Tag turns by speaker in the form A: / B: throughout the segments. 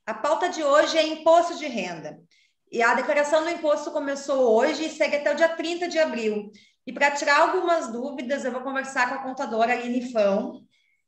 A: A pauta de hoje é imposto de renda. E a declaração do imposto começou hoje e segue até o dia 30 de abril. E para tirar algumas dúvidas, eu vou conversar com a contadora Aline Fão.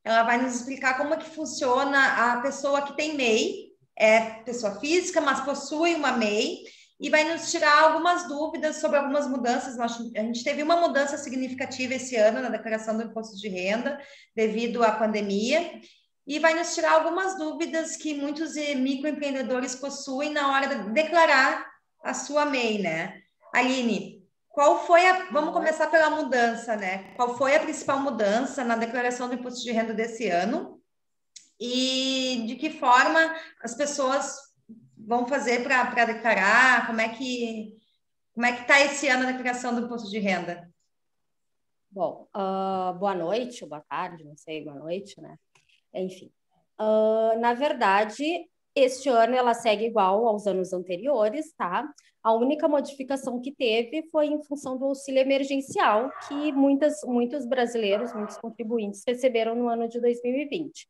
A: Ela vai nos explicar como é que funciona a pessoa que tem MEI, é pessoa física, mas possui uma MEI, e vai nos tirar algumas dúvidas sobre algumas mudanças. A gente teve uma mudança significativa esse ano na declaração do imposto de renda, devido à pandemia, e vai nos tirar algumas dúvidas que muitos microempreendedores possuem na hora de declarar a sua MEI, né? Aline, qual foi a... Vamos começar pela mudança, né? Qual foi a principal mudança na declaração do imposto de renda desse ano? E de que forma as pessoas vão fazer para declarar? Como é que está esse ano a declaração do imposto de renda?
B: Bom, boa noite, boa tarde, não sei, boa noite, né? Enfim, na verdade, este ano ela segue igual aos anos anteriores, tá? A única modificação que teve foi em função do auxílio emergencial, que muitos brasileiros, muitos contribuintes receberam no ano de 2020.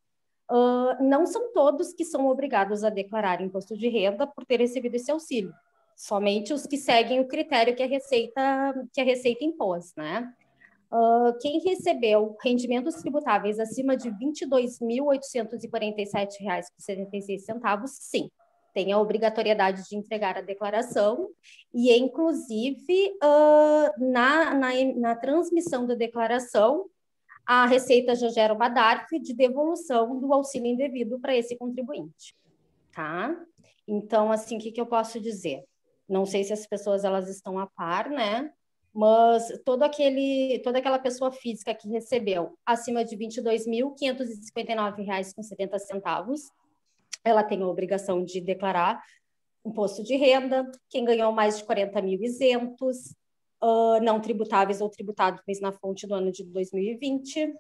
B: Não são todos que são obrigados a declarar imposto de renda por ter recebido esse auxílio, somente os que seguem o critério que a Receita impôs, né? Quem recebeu rendimentos tributáveis acima de R$ 22.847,76, sim, tem a obrigatoriedade de entregar a declaração e, inclusive, na transmissão da declaração, a Receita já gera uma DARF de devolução do auxílio indevido para esse contribuinte, tá? Então, assim, o que eu posso dizer? Não sei se as pessoas elas estão a par, né? Mas toda aquela pessoa física que recebeu acima de R$ 22.559,70, ela tem a obrigação de declarar imposto de renda. Quem ganhou mais de 40 mil isentos, não tributáveis ou tributáveis na fonte do ano de 2020.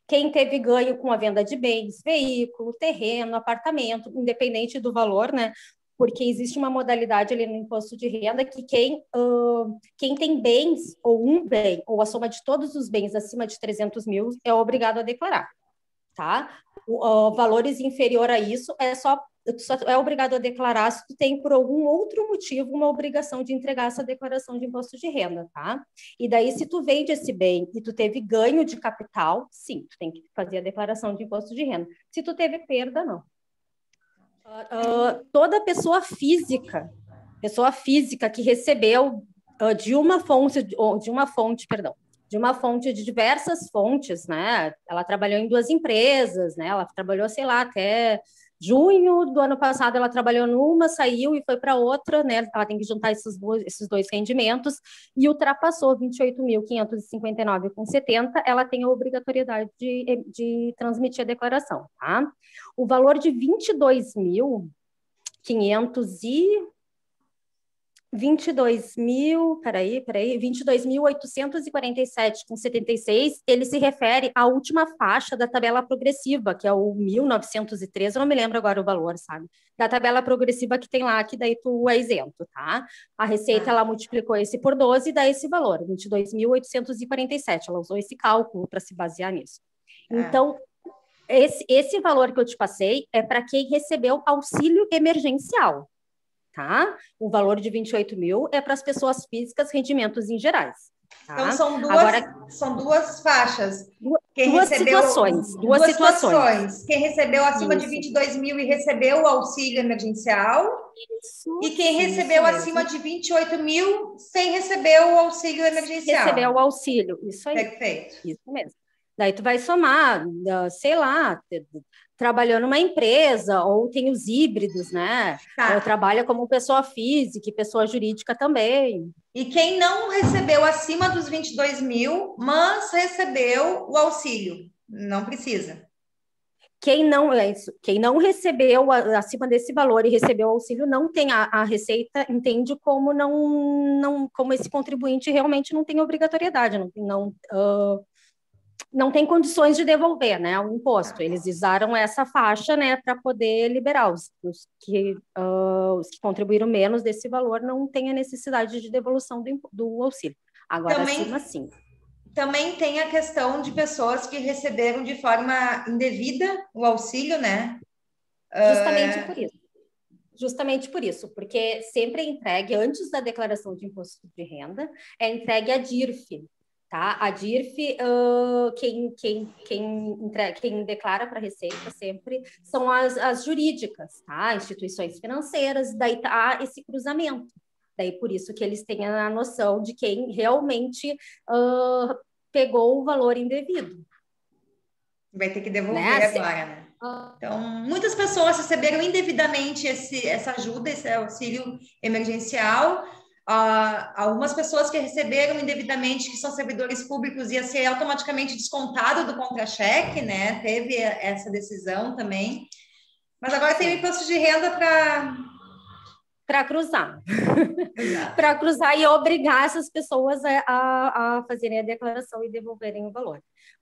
B: Quem teve ganho com a venda de bens, veículo, terreno, apartamento, independente do valor, né? Porque existe uma modalidade ali no imposto de renda que quem tem bens, ou um bem, ou a soma de todos os bens acima de 300 mil, é obrigado a declarar, tá? Valores inferior a isso, só é obrigado a declarar se tu tem, por algum outro motivo, uma obrigação de entregar essa declaração de imposto de renda, tá? E daí, se tu vende esse bem e tu teve ganho de capital, sim, tu tem que fazer a declaração de imposto de renda. Se tu teve perda, não. Toda pessoa física que recebeu de uma fonte de diversas fontes, né? Ela trabalhou em 2 empresas, né? Ela trabalhou, sei lá, até junho do ano passado, ela trabalhou numa, saiu e foi para outra, né? Ela tem que juntar esses dois rendimentos e ultrapassou 28.559,70, ela tem a obrigatoriedade de transmitir a declaração, tá? O valor de 22.847,76, ele se refere à última faixa da tabela progressiva, que é o 1913, eu não me lembro agora o valor, sabe? Da tabela progressiva que tem lá, que daí tu é isento, tá? A Receita, ela multiplicou esse por 12 e dá esse valor, 22.847, ela usou esse cálculo para se basear nisso. Então, esse valor que eu te passei é para quem recebeu auxílio emergencial, tá? O valor de 28 mil é para as pessoas físicas, rendimentos em gerais. Tá?
A: Então, são duas faixas. Duas situações. Quem recebeu acima de 22 mil e recebeu o auxílio emergencial. E quem recebeu acima de 28 mil sem receber o auxílio emergencial.
B: Recebeu o auxílio, isso aí.
A: Perfeito.
B: Isso mesmo. Daí tu vai somar, sei lá, trabalhou numa empresa, ou tem os híbridos, né?
A: Tá.
B: Ou trabalha como pessoa física e pessoa jurídica também.
A: E quem não recebeu acima dos 22 mil, mas recebeu o auxílio, não precisa.
B: Quem não recebeu acima desse valor e recebeu o auxílio, não tem a Receita entende como como esse contribuinte realmente não tem obrigatoriedade, não tem condições de devolver, né, o imposto. Eles usaram essa faixa, né, para poder liberar os que contribuíram menos desse valor, não tem a necessidade de devolução do auxílio. Agora, acima, sim.
A: Também tem a questão de pessoas que receberam de forma indevida o auxílio, né?
B: Justamente por isso. Justamente por isso, porque sempre é entregue, antes da declaração de imposto de renda, é entregue a DIRF, tá? A DIRF, quem declara para a Receita sempre são as jurídicas, tá? Instituições financeiras, daí tá esse cruzamento. Daí por isso que eles têm a noção de quem realmente pegou o valor indevido.
A: Vai ter que devolver agora, né? Então, muitas pessoas receberam indevidamente essa ajuda, esse auxílio emergencial. Algumas pessoas que receberam indevidamente, que são servidores públicos, ia ser automaticamente descontado do contra-cheque, né? Teve essa decisão também. Mas agora tem o imposto de renda
B: para cruzar. Para cruzar e obrigar essas pessoas a fazerem a declaração e devolverem o valor.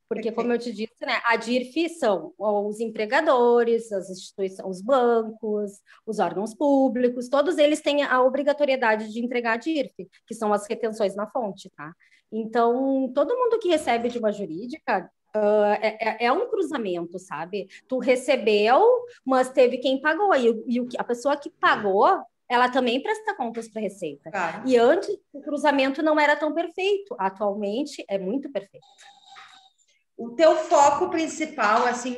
B: Porque, como eu te disse, né, a DIRF são os empregadores, as instituições, os bancos, os órgãos públicos, todos eles têm a obrigatoriedade de entregar a DIRF, que são as retenções na fonte, tá? Então, todo mundo que recebe de uma jurídica é um cruzamento, sabe? Tu recebeu, mas teve quem pagou, e a pessoa que pagou, ela também presta contas para a Receita.
A: Claro.
B: E antes, o cruzamento não era tão perfeito, atualmente é muito perfeito.
A: O teu foco principal, assim,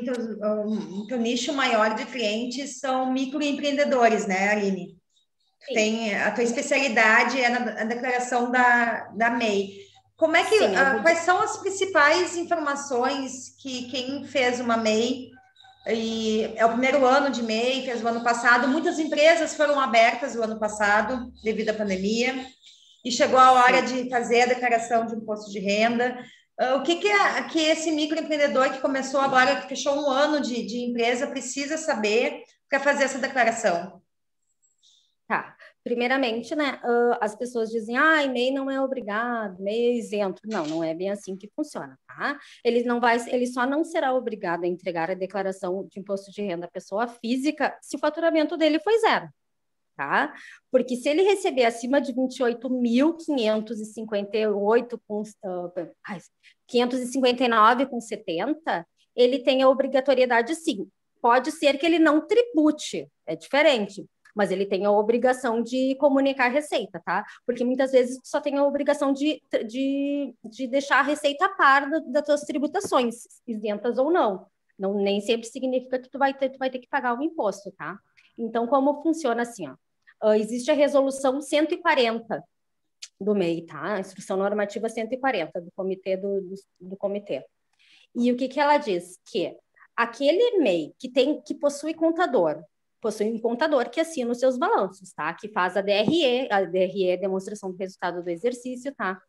A: o teu nicho maior de clientes são microempreendedores, né, Aline? Tem, a tua especialidade é na declaração da MEI. Como é que, quais são as principais informações que quem fez uma MEI, e é o primeiro ano de MEI, fez o ano passado, muitas empresas foram abertas o ano passado, devido à pandemia, e chegou a hora de fazer a declaração de imposto de renda. O que esse microempreendedor que começou agora, que fechou um ano de empresa, precisa saber para fazer essa declaração?
B: Tá. Primeiramente, né, as pessoas dizem, MEI não é obrigado, MEI é isento. Não, não é bem assim que funciona, tá? Ele só não será obrigado a entregar a declaração de imposto de renda à pessoa física se o faturamento dele foi zero. Tá? Porque se ele receber acima de 559,70, ele tem a obrigatoriedade, sim. Pode ser que ele não tribute, é diferente, mas ele tem a obrigação de comunicar a Receita, tá? Porque muitas vezes só tem a obrigação de deixar a Receita a par das tuas tributações, isentas ou não. Nem sempre significa que tu vai ter que pagar o imposto, tá? Então, como funciona assim, ó? Existe a resolução 140 do MEI, tá? A instrução normativa 140 do comitê do comitê. E o que ela diz? Que aquele MEI que possui um contador que assina os seus balanços, tá? Que faz a DRE, demonstração do resultado do exercício, tá?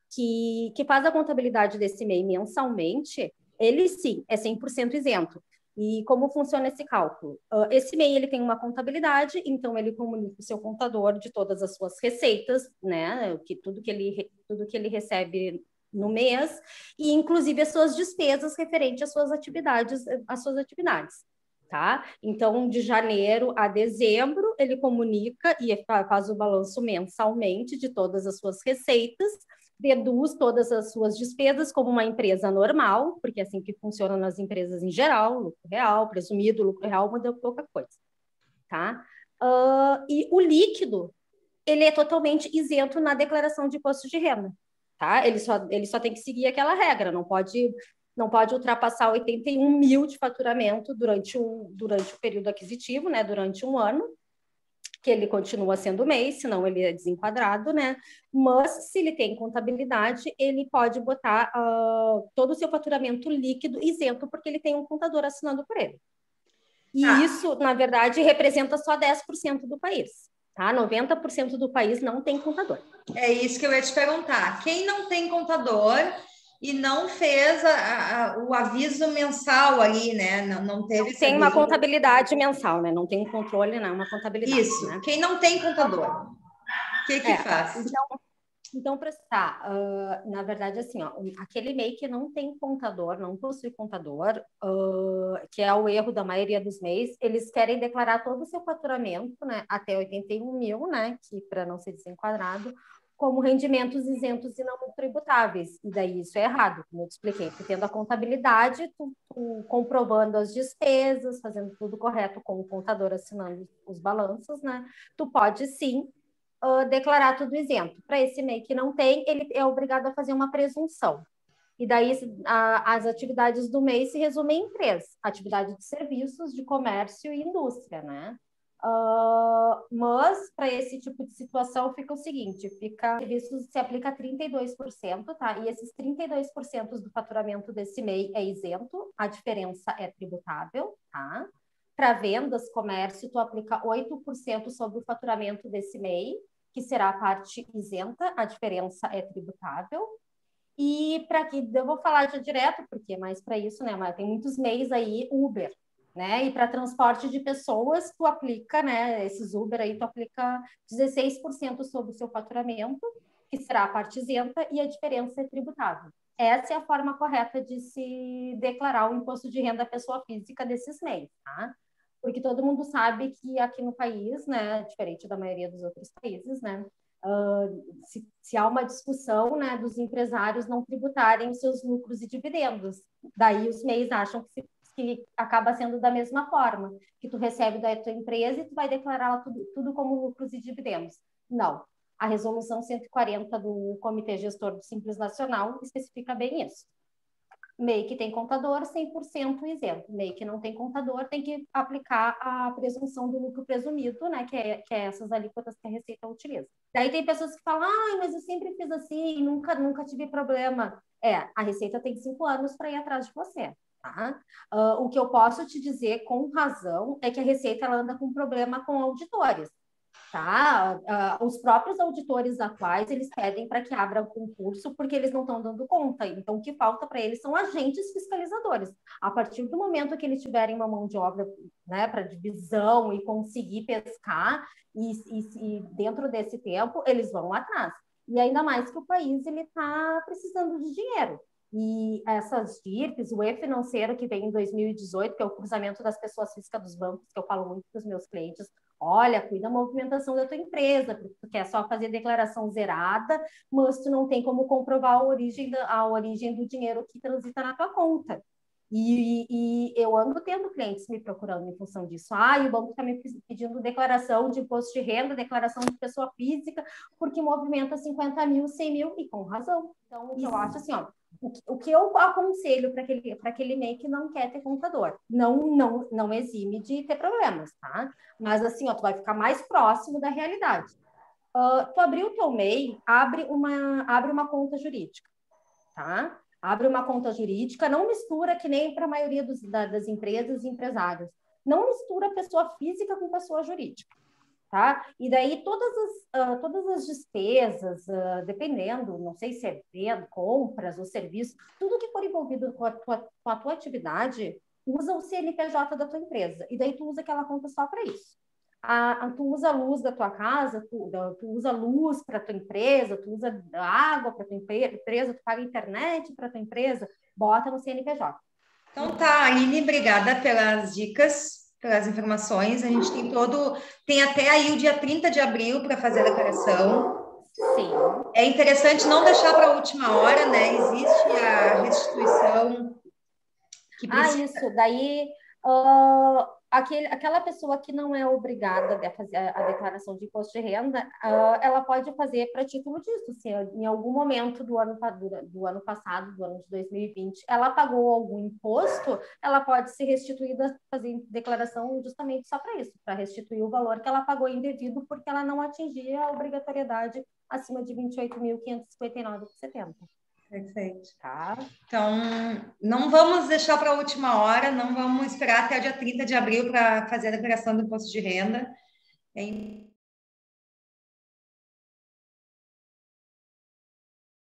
B: Que faz a contabilidade desse MEI mensalmente, ele sim é 100% isento. E como funciona esse cálculo? Esse MEI ele tem uma contabilidade, então ele comunica o seu contador de todas as suas receitas, né? Tudo que ele recebe no mês, e inclusive as suas despesas referentes às suas atividades, tá? Então, de janeiro a dezembro, ele comunica e faz o balanço mensalmente de todas as suas receitas, deduz todas as suas despesas como uma empresa normal, porque é assim que funciona nas empresas em geral, lucro real, presumido, lucro real, muda pouca coisa, tá? E o líquido, ele é totalmente isento na declaração de imposto de renda, tá? Ele só tem que seguir aquela regra, não pode ultrapassar 81 mil de faturamento durante o período aquisitivo, né? Durante um ano, que ele continua sendo MEI, senão ele é desenquadrado, né? Mas, se ele tem contabilidade, ele pode botar todo o seu faturamento líquido isento, porque ele tem um contador assinando por ele. E isso, na verdade, representa só 10% do país, tá? 90% do país não tem contador.
A: É isso que eu ia te perguntar. Quem não tem contador e não fez o aviso mensal ali, né? Não teve.
B: Não tem uma contabilidade mensal, né? Não tem um controle, não, uma contabilidade.
A: Isso.
B: Né?
A: Quem não tem contador, o que faz?
B: Então na verdade, assim, ó, aquele MEI que não tem contador, não possui contador, que é o erro da maioria dos MEIs, eles querem declarar todo o seu faturamento, né, até 81 mil, né, que para não ser desenquadrado, como rendimentos isentos e não tributáveis. E daí isso é errado, como eu te expliquei. Tu tendo a contabilidade, tu comprovando as despesas, fazendo tudo correto com o contador assinando os balanços, né? Tu pode sim declarar tudo isento. Para esse MEI que não tem, ele é obrigado a fazer uma presunção. E daí as atividades do MEI se resumem em 3: atividade de serviços, de comércio e indústria, né? Mas para esse tipo de situação fica o seguinte, serviços se aplica 32%, tá? E esses 32% do faturamento desse MEI é isento, a diferença é tributável, tá? Para vendas, comércio, tu aplica 8% sobre o faturamento desse MEI, que será a parte isenta, a diferença é tributável. E para que eu vou falar já direto, porque é mais para isso, né? Mas tem muitos MEIs aí, Uber, né? E para transporte de pessoas, tu aplica, né? Esses Uber aí, tu aplica 16% sobre o seu faturamento, que será a parte isenta, e a diferença é tributável. Essa é a forma correta de se declarar o imposto de renda à pessoa física desses MEIs, tá? Porque todo mundo sabe que aqui no país, né, diferente da maioria dos outros países, né, se há uma discussão, né, dos empresários não tributarem os seus lucros e dividendos. Daí os MEIs acham que acaba sendo da mesma forma, que tu recebe da tua empresa e tu vai declarar tudo como lucros e dividendos. Não. A resolução 140 do Comitê Gestor do Simples Nacional especifica bem isso. MEI que tem contador, 100% isento. MEI que não tem contador tem que aplicar a presunção do lucro presumido, né? Que é essas alíquotas que a Receita utiliza. Daí tem pessoas que falam, mas eu sempre fiz assim, nunca tive problema. A Receita tem 5 anos para ir atrás de você. Tá? O que eu posso te dizer com razão é que a Receita ela anda com problema com auditores. Tá? Os próprios auditores atuais, eles pedem para que abra o concurso porque eles não estão dando conta. Então, o que falta para eles são agentes fiscalizadores. A partir do momento que eles tiverem uma mão de obra, né, para divisão e conseguir pescar, e dentro desse tempo, eles vão atrás. E ainda mais que o país está precisando de dinheiro. E essas DIRPs, o e-financeiro que vem em 2018, que é o cruzamento das pessoas físicas dos bancos, que eu falo muito para os meus clientes, olha, cuida da movimentação da tua empresa, porque tu quer só fazer declaração zerada, mas tu não tem como comprovar a origem do dinheiro que transita na tua conta. E eu ando tendo clientes me procurando em função disso. E o banco está me pedindo declaração de imposto de renda, declaração de pessoa física, porque movimenta 50 mil, 100 mil, e com razão. Então, o que eu acho assim, o que eu aconselho para aquele MEI que não quer ter contador? Não exime de ter problemas, tá? Mas assim, tu vai ficar mais próximo da realidade. Tu abriu o teu MEI, abre uma conta jurídica, tá? Abre uma conta jurídica, não mistura que nem para a maioria das empresas e empresários. Não mistura pessoa física com pessoa jurídica. Tá? E daí todas as despesas, dependendo, não sei se é venda, compras ou serviço, tudo que for envolvido com a tua atividade, usa o CNPJ da tua empresa. E daí tu usa aquela conta só para isso. Tu usa a luz da tua casa, tu usa luz para tua empresa, tu usa água para tua empresa, tu paga internet para tua empresa, bota no CNPJ.
A: Então tá, Aline, obrigada pelas dicas, pelas informações. A gente tem até aí o dia 30 de abril para fazer a declaração.
B: Sim.
A: É interessante não deixar para a última hora, né? Existe a restituição que precisa...
B: Isso, daí aquela pessoa que não é obrigada a fazer a declaração de imposto de renda, ela pode fazer para título disso. Se em algum momento do ano passado, do ano de 2020, ela pagou algum imposto, ela pode ser restituída, fazer declaração justamente só para isso, para restituir o valor que ela pagou indevido, porque ela não atingia a obrigatoriedade acima de 28.559,70.
A: Perfeito.
B: Tá?
A: Então, não vamos deixar para a última hora, não vamos esperar até o dia 30 de abril para fazer a declaração do imposto de renda.